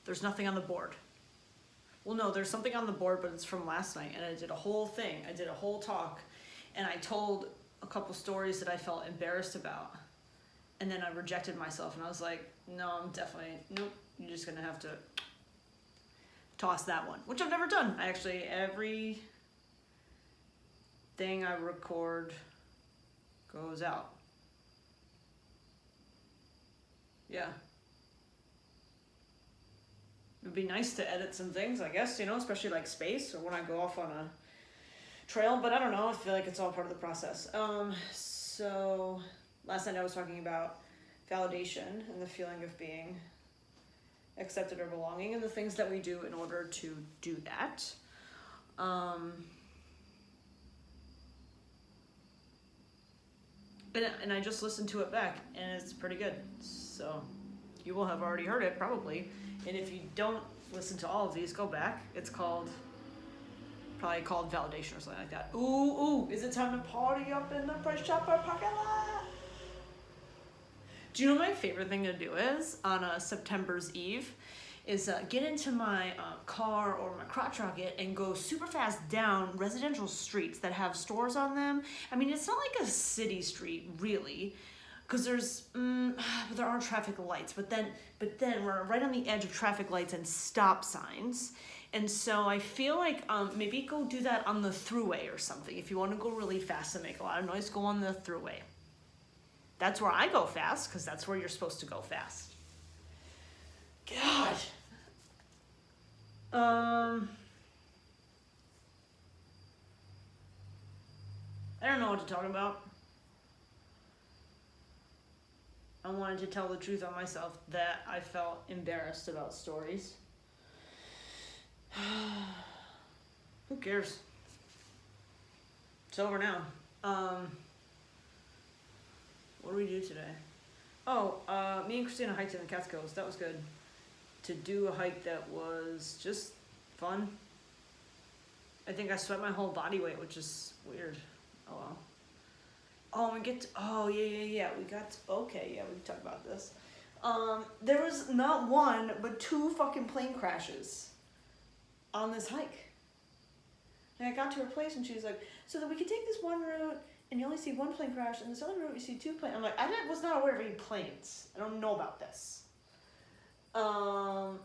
There's nothing on the board. Well, no, there's something on the board, but it's from last night, and I did a whole thing. I did a whole talk, and I told a couple stories that I felt embarrassed about, and then I rejected myself, and I was like, no, nope, you're just gonna have to toss that one, which I've never done. I actually, every thing I record goes out. Yeah. It'd be nice to edit some things, I guess, especially like space or when I go off on a trail, but I don't know, I feel like it's all part of the process. So last night I was talking about validation and the feeling of being accepted or belonging and the things that we do in order to do that. And I just listened to it back, and it's pretty good. So you will have already heard it, probably. And if you don't listen to all of these, go back. It's probably called validation or something like that. Ooh, is it time to party up in the Price Chopper parking lot? Do you know what my favorite thing to do is on September's Eve? Is get into my car or my crotch rocket and go super fast down residential streets that have stores on them. I mean, it's not like a city street, really, because there are traffic lights, but then we're right on the edge of traffic lights and stop signs. And so I feel like maybe go do that on the thruway or something. If you want to go really fast and make a lot of noise, go on the thruway. That's where I go fast, because that's where you're supposed to go fast. God. I don't know what to talk about. I wanted to tell the truth on myself that I felt embarrassed about stories. Who cares? It's over now. What do we do today? Me and Christina hiked in the Catskills. That was good. To do a hike that was just fun. I think I sweat my whole body weight, which is weird. Oh well. We can talk about this. There was not one, but 2 fucking plane crashes on this hike. And I got to her place and she was like, so that we could take this one route and you only see 1 plane crash, and this other route you see 2 planes. I'm like, I was not aware of any planes. I don't know about this. So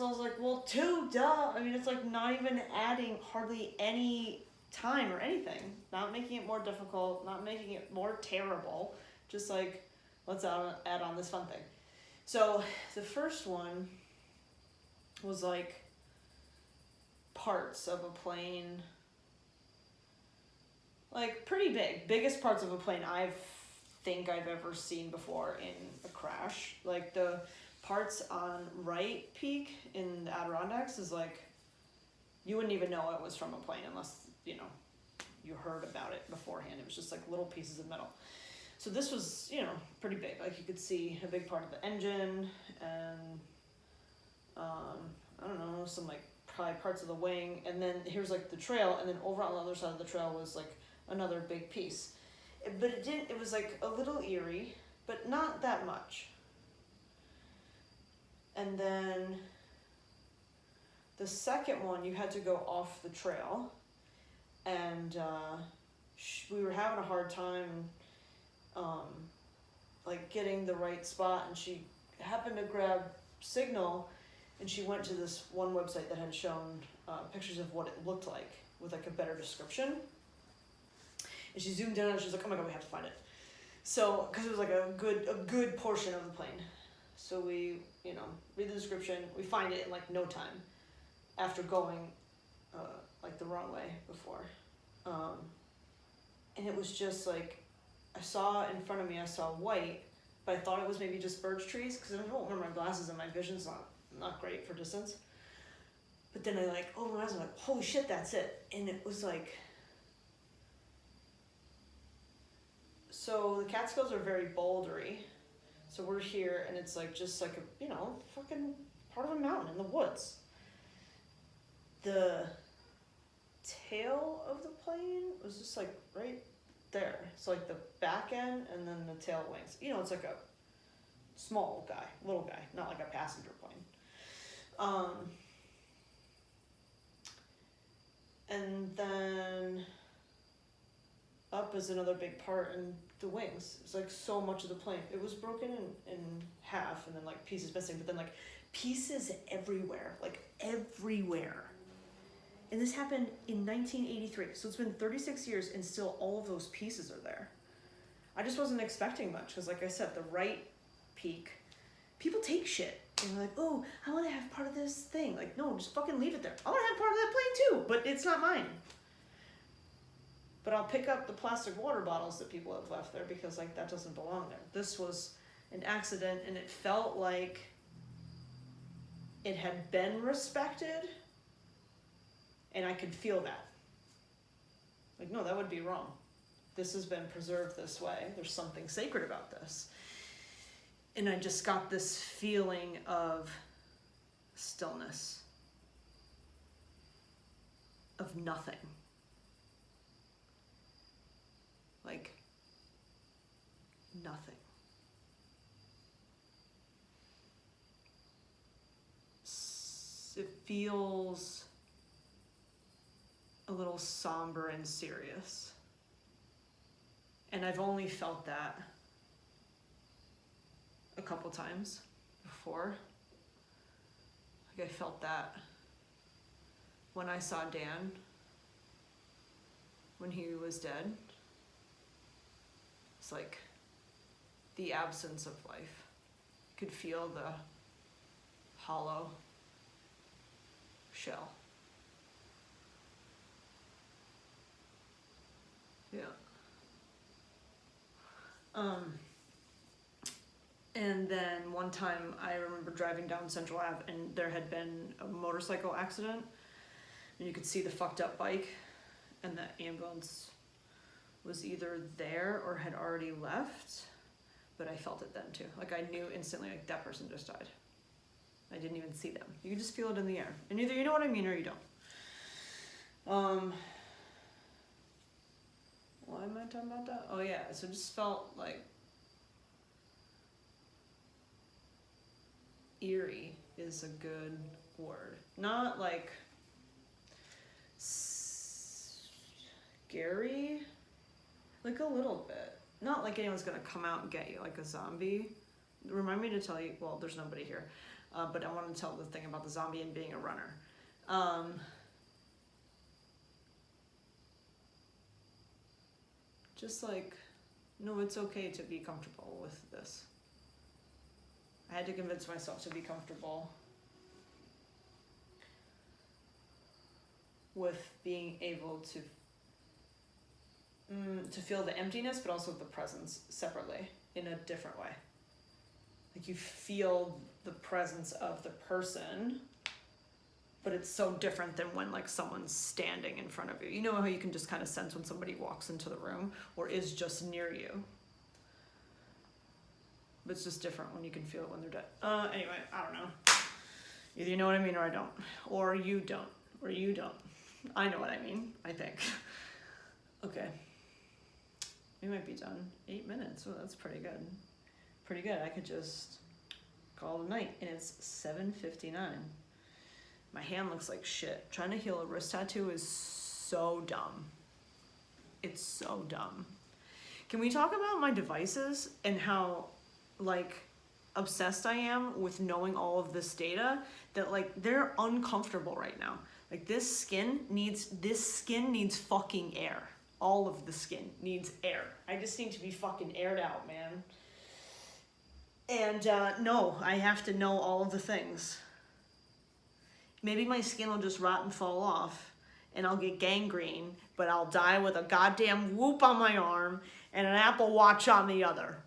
I was like, well, 2, duh. I mean, it's like not even adding hardly any time or anything. Not making it more difficult, not making it more terrible. Just like, let's add on this fun thing. So the first one was like parts of a plane, like pretty big. Biggest parts of a plane I think I've ever seen before in a crash. Like the parts on Wright Peak in the Adirondacks is like, you wouldn't even know it was from a plane unless, you heard about it beforehand. It was just like little pieces of metal. So this was, pretty big. Like you could see a big part of the engine and, I don't know, some like probably parts of the wing. And then here's like the trail, and then over on the other side of the trail was like another big piece. But it was like a little eerie, but not that much. And then the second one, you had to go off the trail, and we were having a hard time like getting the right spot, and she happened to grab Signal, and she went to this one website that had shown pictures of what it looked like with like a better description. And she zoomed in and she was like, oh my God, we have to find it. So, because it was like a good portion of the plane. So we, read the description, we find it in like no time after going like the wrong way before. And it was just like, I saw in front of me, I saw white, but I thought it was maybe just birch trees because I don't wear my glasses and my vision's not great for distance. But then I opened my eyes and I'm like, holy shit, that's it. And it was like, so the Catskills are very bouldery. So we're here and it's like just like a, fucking part of a mountain in the woods. The tail of the plane was just like right there. So like the back end and then the tail wings. It's like a small guy, little guy, not like a passenger plane. And then up is another big part, and the wings. It's like so much of the plane. It was broken in half, and then like pieces missing, but then like pieces everywhere, like everywhere. And this happened in 1983, so it's been 36 years, and still all of those pieces are there. I just wasn't expecting much, because like I said, the right peak, people take shit. And they're like, oh, I want to have part of this thing. Like, no, just fucking leave it there. I want to have part of that plane too, but it's not mine. But I'll pick up the plastic water bottles that people have left there, because like that doesn't belong there. This was an accident, and it felt like it had been respected, and I could feel that. Like, no, that would be wrong. This has been preserved this way. There's something sacred about this. And I just got this feeling of stillness, of nothing. Like, nothing. It feels a little somber and serious. And I've only felt that a couple times before. Like I felt that when I saw Dan, when he was dead. It's like the absence of life. You could feel the hollow shell. Yeah. And then one time I remember driving down Central Ave, and there had been a motorcycle accident, and you could see the fucked up bike, and the ambulance was either there or had already left, but I felt it then too. Like I knew instantly, like that person just died. I didn't even see them. You can just feel it in the air. And either you know what I mean or you don't. Why am I talking about that? Oh yeah, so it just felt like eerie is a good word. Not like scary, like a little bit. Not like anyone's gonna come out and get you like a zombie. Remind me to tell you, well, there's nobody here, but I want to tell the thing about the zombie and being a runner. Just like, no, it's okay to be comfortable with this. I had to convince myself to be comfortable with being able to feel the emptiness, but also the presence separately in a different way. Like you feel the presence of the person, but it's so different than when like someone's standing in front of you. You know how you can just kind of sense when somebody walks into the room or is just near you. But it's just different when you can feel it when they're dead. Anyway, I don't know. Either you know what I mean or I don't. Or you don't. Or you don't. I know what I mean, I think. Okay. We might be done. 8 minutes. Oh, that's pretty good. Pretty good. I could just call it a night. And it's 7:59. My hand looks like shit. Trying to heal a wrist tattoo is so dumb. It's so dumb. Can we talk about my devices and how like obsessed I am with knowing all of this data, that like they're uncomfortable right now. Like this skin needs fucking air. All of the skin needs air. I just need to be fucking aired out, man. And no, I have to know all of the things. Maybe my skin will just rot and fall off and I'll get gangrene, but I'll die with a goddamn whoop on my arm and an Apple Watch on the other.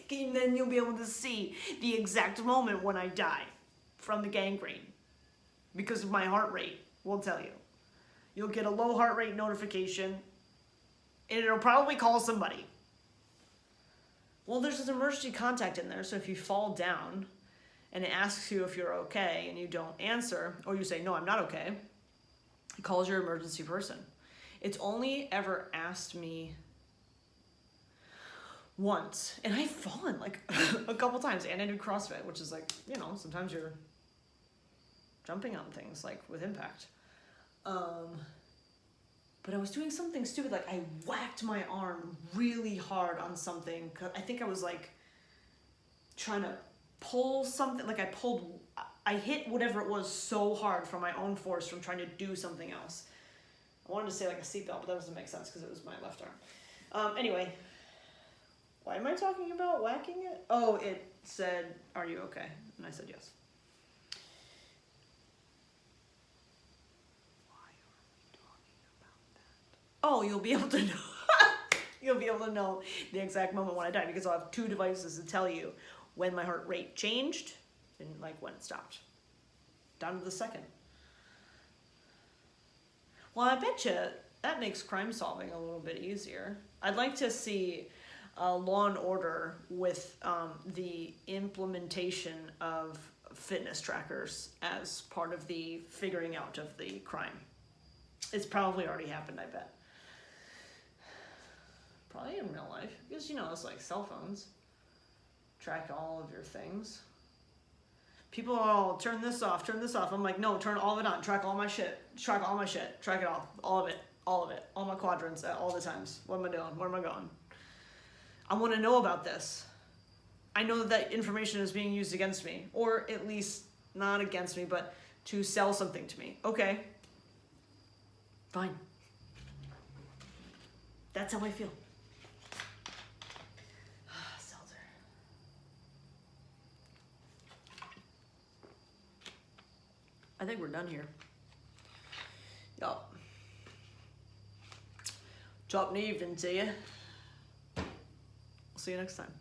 And then you'll be able to see the exact moment when I die from the gangrene because of my heart rate, will tell you. You'll get a low heart rate notification and it'll probably call somebody. Well, there's an emergency contact in there, so if you fall down and it asks you if you're okay and you don't answer, or you say, no, I'm not okay, it calls your emergency person. It's only ever asked me once, and I've fallen like a couple times, and I do CrossFit, which is like, you know, sometimes you're jumping on things, like with impact. But I was doing something stupid, like I whacked my arm really hard on something. I think I was like trying to pull something, like I hit whatever it was so hard from my own force from trying to do something else. I wanted to say like a seatbelt, but that doesn't make sense because it was my left arm. Anyway, why am I talking about whacking it? Oh, it said, "Are you okay?" And I said yes. Oh, you'll be able to know. You'll be able to know the exact moment when I died because I'll have 2 devices to tell you when my heart rate changed and like when it stopped. Down to the second. Well, I bet you that makes crime solving a little bit easier. I'd like to see Law and Order with the implementation of fitness trackers as part of the figuring out of the crime. It's probably already happened, I bet. Probably in real life, because you know, it's like cell phones track all of your things. People are all, turn this off. I'm like, no, turn all of it on. Track all my shit. Track it all of it. All my quadrants at all the times. What am I doing? Where am I going? I want to know about this. I know that information is being used against me, or at least not against me, but to sell something to me. Okay. Fine. That's how I feel. Seltzer. I think we're done here. Yup. Top in the evening to you. See you next time.